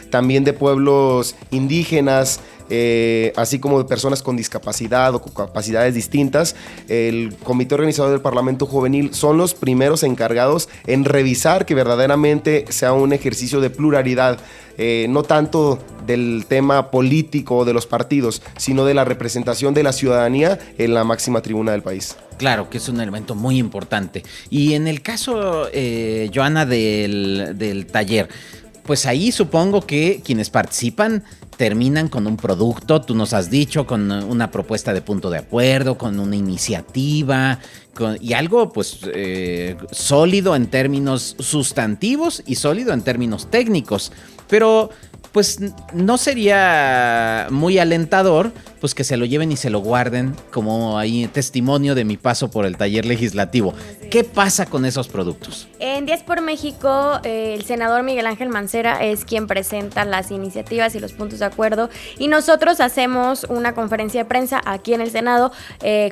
[SPEAKER 2] también de pueblos indígenas, así como de personas con discapacidad o con capacidades distintas. El comité organizador del Parlamento Juvenil son los primeros encargados en revisar que verdaderamente sea un ejercicio de pluralidad, no tanto del tema político de los partidos, sino de la representación de la ciudadanía en la máxima tribuna del país.
[SPEAKER 1] Claro, que es un elemento muy importante. Y en el caso, Joana, del taller, pues ahí supongo que quienes participan terminan con un producto, tú nos has dicho, con una propuesta de punto de acuerdo, con una iniciativa, y algo pues sólido en términos sustantivos y sólido en términos técnicos. Pero pues no sería muy alentador pues que se lo lleven y se lo guarden como ahí testimonio de mi paso por el taller legislativo. ¿Qué pasa con esos productos?
[SPEAKER 3] En 10 por México, el senador Miguel Ángel Mancera es quien presenta las iniciativas y los puntos de acuerdo, y nosotros hacemos una conferencia de prensa aquí en el Senado,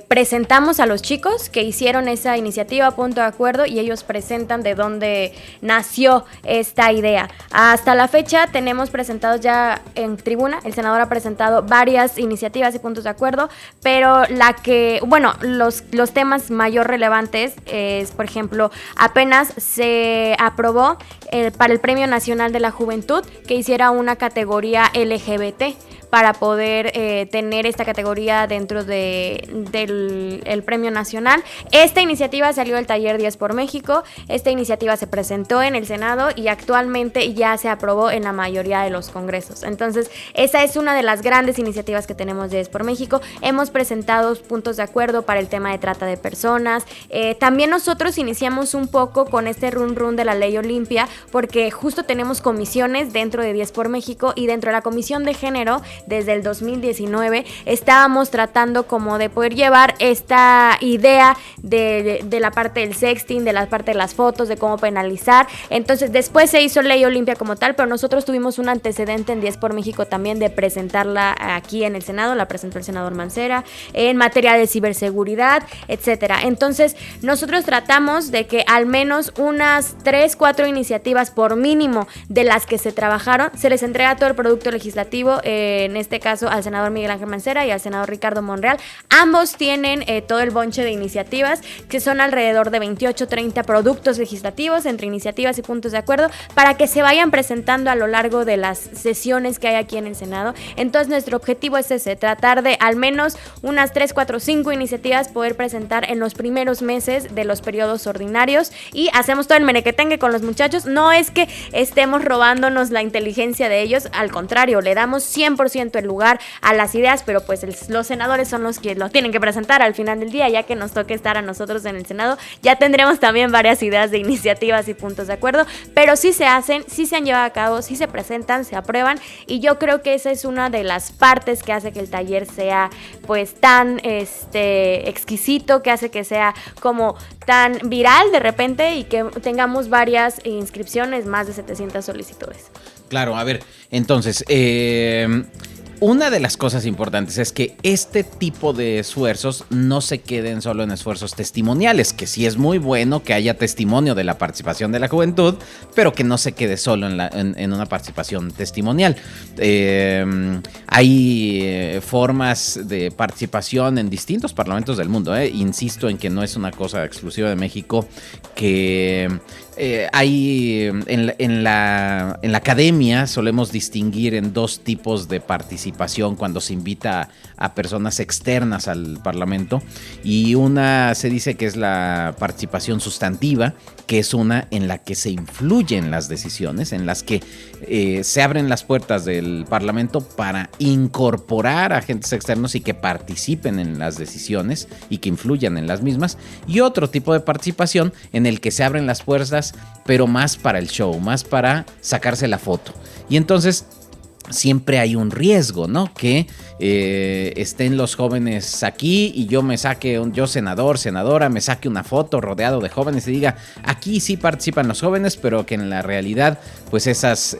[SPEAKER 3] presentamos a los chicos que hicieron esa iniciativa, punto de acuerdo, y ellos presentan de dónde nació esta idea. Hasta la fecha tenemos presentados ya en tribuna, el senador ha presentado varias iniciativas y puntos de acuerdo, pero los temas mayor relevantes es, por ejemplo, apenas se aprobó para el Premio Nacional de la Juventud que hiciera una categoría LGBT para poder tener esta categoría dentro del Premio Nacional. Esta iniciativa salió del taller 10 por México, esta iniciativa se presentó en el Senado y actualmente ya se aprobó en la mayoría de los congresos. Entonces, esa es una de las grandes iniciativas que tenemos de 10 por México. Hemos presentado puntos de acuerdo para el tema de trata de personas. También nosotros iniciamos un poco con este run de la ley Olimpia, porque justo tenemos comisiones dentro de 10 por México, y dentro de la comisión de género desde el 2019 estábamos tratando como de poder llevar esta idea de la parte del sexting, de la parte de las fotos, de cómo penalizar. Entonces después se hizo ley Olimpia como tal, pero nosotros tuvimos un antecedente en 10 por México también de presentarla aquí en el Senado, la presentó el senador Mancera, en materia de ciberseguridad, etcétera. Entonces nosotros tratamos de que al menos unas 3-4 iniciativas por mínimo de las que se trabajaron, se les entrega todo el producto legislativo, en este caso al senador Miguel Ángel Mancera y al senador Ricardo Monreal. Ambos tienen todo el bonche de iniciativas, que son alrededor de 28-30 productos legislativos entre iniciativas y puntos de acuerdo, para que se vayan presentando a lo largo de las sesiones que hay aquí en el Senado. Entonces nuestro objetivo es ese, tratar de al menos unas 3, 4, 5 iniciativas poder presentar en los primeros meses de los periodos ordinarios, y hacemos todo el merequetengue con los muchachos. No es que estemos robándonos la inteligencia de ellos, al contrario, le damos 100% el lugar a las ideas, pero pues los senadores son los que lo tienen que presentar al final del día, ya que nos toque estar a nosotros en el Senado. Ya tendremos también varias ideas de iniciativas y puntos de acuerdo, pero sí se hacen, sí se han llevado a cabo, sí se presentan, se aprueban, y yo creo que esa es una de las partes que hace que el taller sea pues tan exquisito, que hace que sea como tan viral de repente y que tengamos varias inscripciones, más de 700 solicitudes.
[SPEAKER 1] Claro, a ver, entonces, una de las cosas importantes es que este tipo de esfuerzos no se queden solo en esfuerzos testimoniales, que sí es muy bueno que haya testimonio de la participación de la juventud, pero que no se quede solo en una participación testimonial. Hay formas de participación en distintos parlamentos del mundo. Insisto en que no es una cosa exclusiva de México, que hay en la academia solemos distinguir en dos tipos de participación cuando se invita a personas externas al Parlamento, y una se dice que es la participación sustantiva, que es una en la que se influyen las decisiones, en las que se abren las puertas del Parlamento para incorporar agentes externos y que participen en las decisiones y que influyan en las mismas, y otro tipo de participación en el que se abren las puertas pero más para el show, más para sacarse la foto. Y entonces siempre hay un riesgo, ¿no? Que estén los jóvenes aquí y yo yo senador, senadora, me saque una foto rodeado de jóvenes y diga, aquí sí participan los jóvenes, pero que en la realidad, pues esas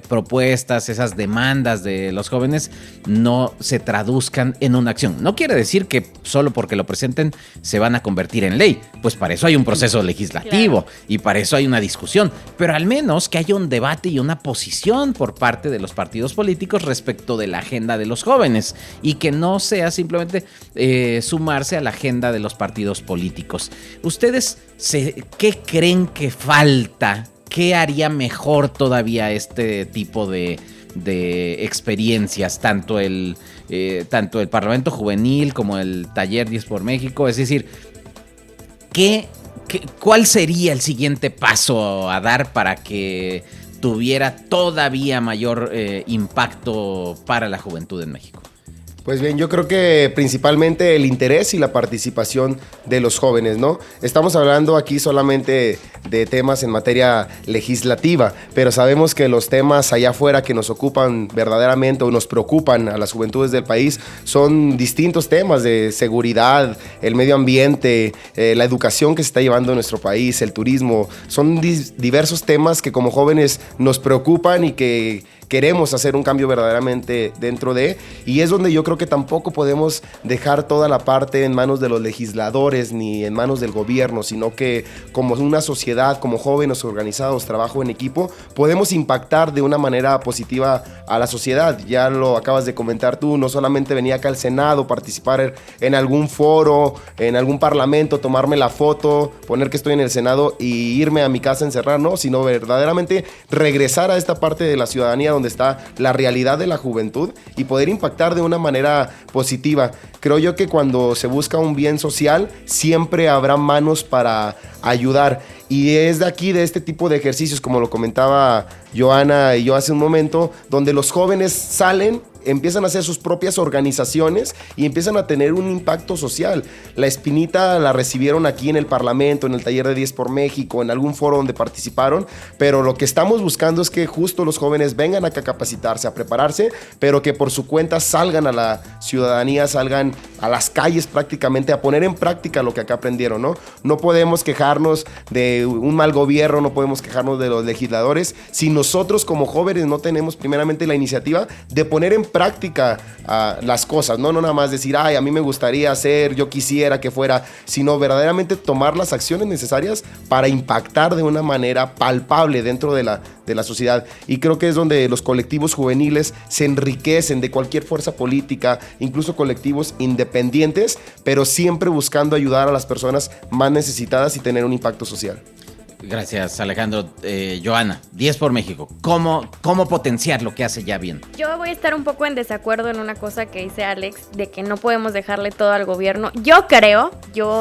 [SPEAKER 1] propuestas, esas demandas de los jóvenes no se traduzcan en una acción. No quiere decir que solo porque lo presenten se van a convertir en ley, pues para eso hay un proceso legislativo, claro, y para eso hay una discusión, pero al menos que haya un debate y una posición por parte de los partidos políticos respecto de la agenda de los jóvenes y que no sea simplemente sumarse a la agenda de los partidos políticos. ¿Ustedes qué creen que falta? ¿Qué haría mejor todavía este tipo de experiencias, tanto el Parlamento Juvenil como el Taller 10 por México? Es decir, ¿cuál sería el siguiente paso a dar para que tuviera todavía mayor impacto para la juventud en México?
[SPEAKER 2] Pues bien, yo creo que principalmente el interés y la participación de los jóvenes, ¿no? Estamos hablando aquí solamente de temas en materia legislativa, pero sabemos que los temas allá afuera que nos ocupan verdaderamente o nos preocupan a las juventudes del país son distintos temas de seguridad, el medio ambiente, la educación que se está llevando en nuestro país, el turismo. Son diversos temas que como jóvenes nos preocupan y que queremos hacer un cambio verdaderamente dentro de, y es donde yo creo que tampoco podemos dejar toda la parte en manos de los legisladores ni en manos del gobierno, sino que como una sociedad, como jóvenes organizados, trabajo en equipo, podemos impactar de una manera positiva a la sociedad. Ya lo acabas de comentar tú, no solamente venir acá al Senado, participar en algún foro, en algún parlamento, tomarme la foto, poner que estoy en el Senado y irme a mi casa a encerrar, no, sino verdaderamente regresar a esta parte de la ciudadanía donde está la realidad de la juventud y poder impactar de una manera positiva. Creo yo que cuando se busca un bien social, siempre habrá manos para ayudar. Y es de aquí, de este tipo de ejercicios, como lo comentaba Joana y yo hace un momento, donde los jóvenes salen, empiezan a hacer sus propias organizaciones y empiezan a tener un impacto social. La espinita la recibieron aquí en el Parlamento, en el Taller de 10 por México, en algún foro donde participaron, pero lo que estamos buscando es que justo los jóvenes vengan acá a capacitarse, a prepararse, pero que por su cuenta salgan a la ciudadanía, salgan a las calles prácticamente, a poner en práctica lo que acá aprendieron, ¿no? No podemos quejarnos de un mal gobierno, no podemos quejarnos de los legisladores, si nosotros como jóvenes no tenemos primeramente la iniciativa de poner en práctica las cosas, ¿no? No nada más decir, ay, a mí me gustaría hacer, yo quisiera que fuera, sino verdaderamente tomar las acciones necesarias para impactar de una manera palpable dentro de la sociedad. Y creo que es donde los colectivos juveniles se enriquecen de cualquier fuerza política, incluso colectivos independientes, pero siempre buscando ayudar a las personas más necesitadas y tener un impacto social.
[SPEAKER 1] Gracias, Alejandro. Joana, 10 por México. ¿Cómo potenciar lo que hace ya bien?
[SPEAKER 3] Yo voy a estar un poco en desacuerdo en una cosa que dice Alex, de que no podemos dejarle todo al gobierno. Yo creo,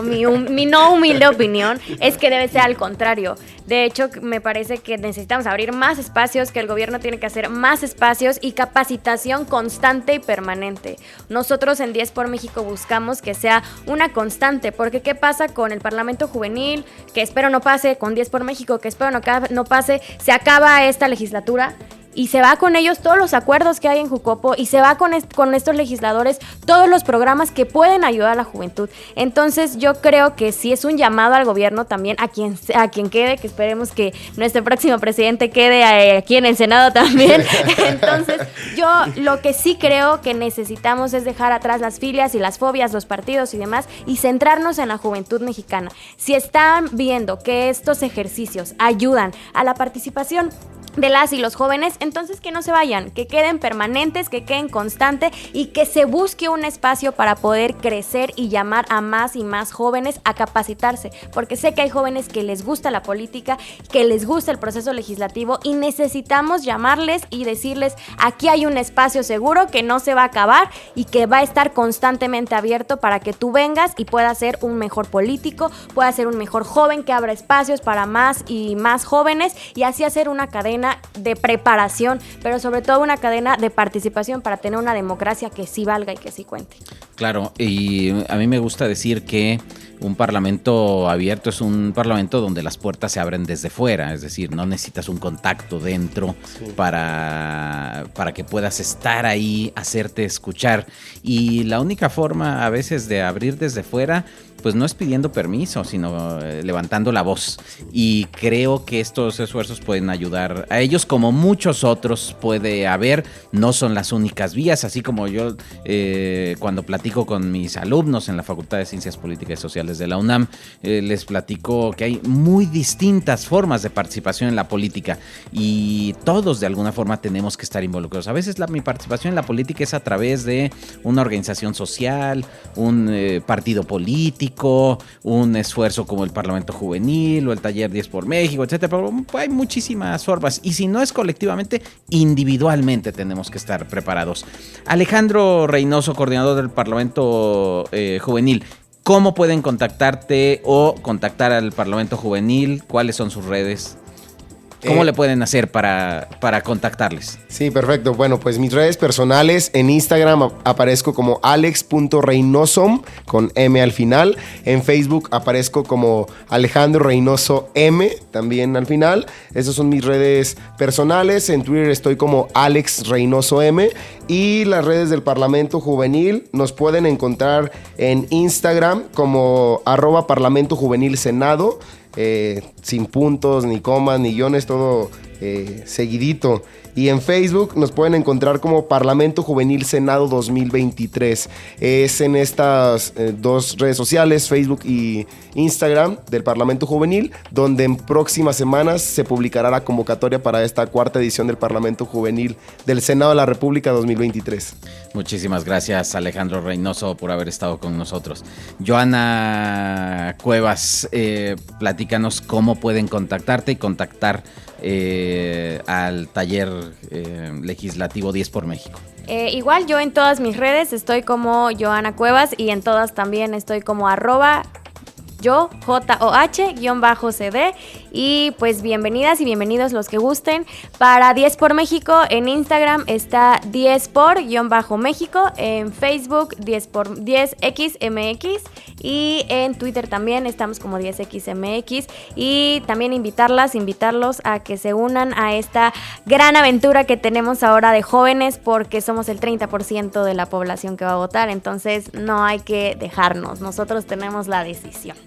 [SPEAKER 3] mi no humilde opinión, es que debe ser al contrario. De hecho, me parece que necesitamos abrir más espacios, que el gobierno tiene que hacer más espacios y capacitación constante y permanente. Nosotros en 10 por México buscamos que sea una constante, porque ¿qué pasa con el Parlamento Juvenil? Que espero no pase, con 10 por México, que espero no pase, se acaba esta legislatura y se va con ellos todos los acuerdos que hay en Jucopo y se va con estos legisladores todos los programas que pueden ayudar a la juventud. Entonces yo creo que sí es un llamado al gobierno también, a quien quede, que esperemos que nuestro próximo presidente quede aquí en el Senado también. Entonces yo lo que sí creo que necesitamos es dejar atrás las filias y las fobias, los partidos y demás, y centrarnos en la juventud mexicana. Si están viendo que estos ejercicios ayudan a la participación de las y los jóvenes, entonces que no se vayan, que queden permanentes, que queden constantes y que se busque un espacio para poder crecer y llamar a más y más jóvenes a capacitarse, porque sé que hay jóvenes que les gusta la política, que les gusta el proceso legislativo y necesitamos llamarles y decirles, aquí hay un espacio seguro que no se va a acabar y que va a estar constantemente abierto para que tú vengas y puedas ser un mejor político, puedas ser un mejor joven que abra espacios para más y más jóvenes y así hacer una cadena cadena de preparación, pero sobre todo una cadena de participación para tener una democracia que sí valga y que sí cuente.
[SPEAKER 1] Claro, y a mí me gusta decir que un parlamento abierto es un parlamento donde las puertas se abren desde fuera, es decir, no necesitas un contacto dentro para que puedas estar ahí, hacerte escuchar. Y la única forma a veces de abrir desde fuera, pues no es pidiendo permiso, sino levantando la voz. Y creo que estos esfuerzos pueden ayudar a ellos, como muchos otros puede haber. No son las únicas vías, así como yo cuando platico con mis alumnos en la Facultad de Ciencias Políticas y Sociales de la UNAM, les platico que hay muy distintas formas de participación en la política y todos de alguna forma tenemos que estar involucrados. A veces mi participación en la política es a través de una organización social, un partido político, un esfuerzo como el Parlamento Juvenil o el Taller 10 por México, etcétera. Pero hay muchísimas formas y si no es colectivamente, individualmente tenemos que estar preparados. Alejandro Reynoso, coordinador del Parlamento Juvenil, ¿cómo pueden contactarte o contactar al Parlamento Juvenil? ¿Cuáles son sus redes? ¿Cómo le pueden hacer para contactarles?
[SPEAKER 2] Sí, perfecto. Bueno, pues mis redes personales, en Instagram aparezco como alex.reynoso con M al final. En Facebook aparezco como Alejandro Reynoso M también al final. Esas son mis redes personales. En Twitter estoy como Alex Reynoso M. Y las redes del Parlamento Juvenil nos pueden encontrar en Instagram como @Parlamento Juvenil Senado. Sin puntos, ni comas, ni guiones, todo seguidito. Y en Facebook nos pueden encontrar como Parlamento Juvenil Senado 2023. Es en estas dos redes sociales, Facebook y Instagram del Parlamento Juvenil, donde en próximas semanas se publicará la convocatoria para esta cuarta edición del Parlamento Juvenil del Senado de la República 2023.
[SPEAKER 1] Muchísimas gracias, Alejandro Reynoso, por haber estado con nosotros. Joana Cuevas, platícanos cómo pueden contactarte y contactar al taller legislativo 10 por México.
[SPEAKER 3] Igual yo en todas mis redes estoy como Joana Cuevas y en todas también estoy como @JOH_CD. Y pues bienvenidas y bienvenidos los que gusten. Para 10 por México en Instagram está 10 por_México, en Facebook 10xMX y en Twitter también estamos como 10xMX. Y también invitarlos a que se unan a esta gran aventura que tenemos ahora de jóvenes, porque somos el 30% de la población que va a votar, entonces no hay que dejarnos, nosotros tenemos la decisión.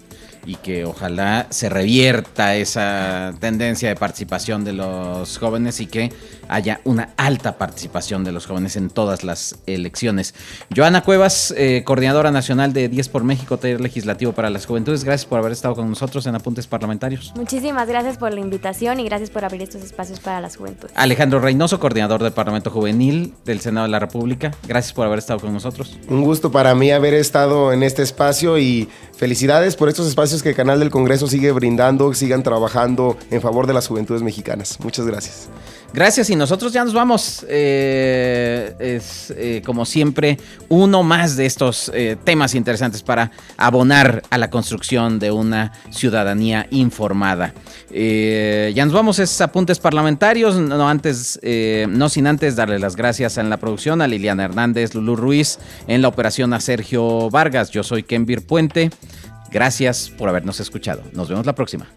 [SPEAKER 1] Y que ojalá se revierta esa tendencia de participación de los jóvenes y que haya una alta participación de los jóvenes en todas las elecciones. Joana Cuevas, coordinadora nacional de 10 por México, taller legislativo para las juventudes, gracias por haber estado con nosotros en Apuntes Parlamentarios.
[SPEAKER 3] Muchísimas gracias por la invitación y gracias por abrir estos espacios para las juventudes.
[SPEAKER 1] Alejandro Reynoso, coordinador del Parlamento Juvenil del Senado de la República, gracias por haber estado con nosotros.
[SPEAKER 2] Un gusto para mí haber estado en este espacio y felicidades por estos espacios que el Canal del Congreso sigue brindando, sigan trabajando en favor de las juventudes mexicanas. Muchas gracias.
[SPEAKER 1] Gracias y nosotros ya nos vamos. Como siempre, uno más de estos temas interesantes para abonar a la construcción de una ciudadanía informada. Ya nos vamos, es Apuntes Parlamentarios, no sin antes darle las gracias en la producción a Liliana Hernández, Lulú Ruiz, en la operación a Sergio Vargas. Yo soy Kenvir Puente. Gracias por habernos escuchado. Nos vemos la próxima.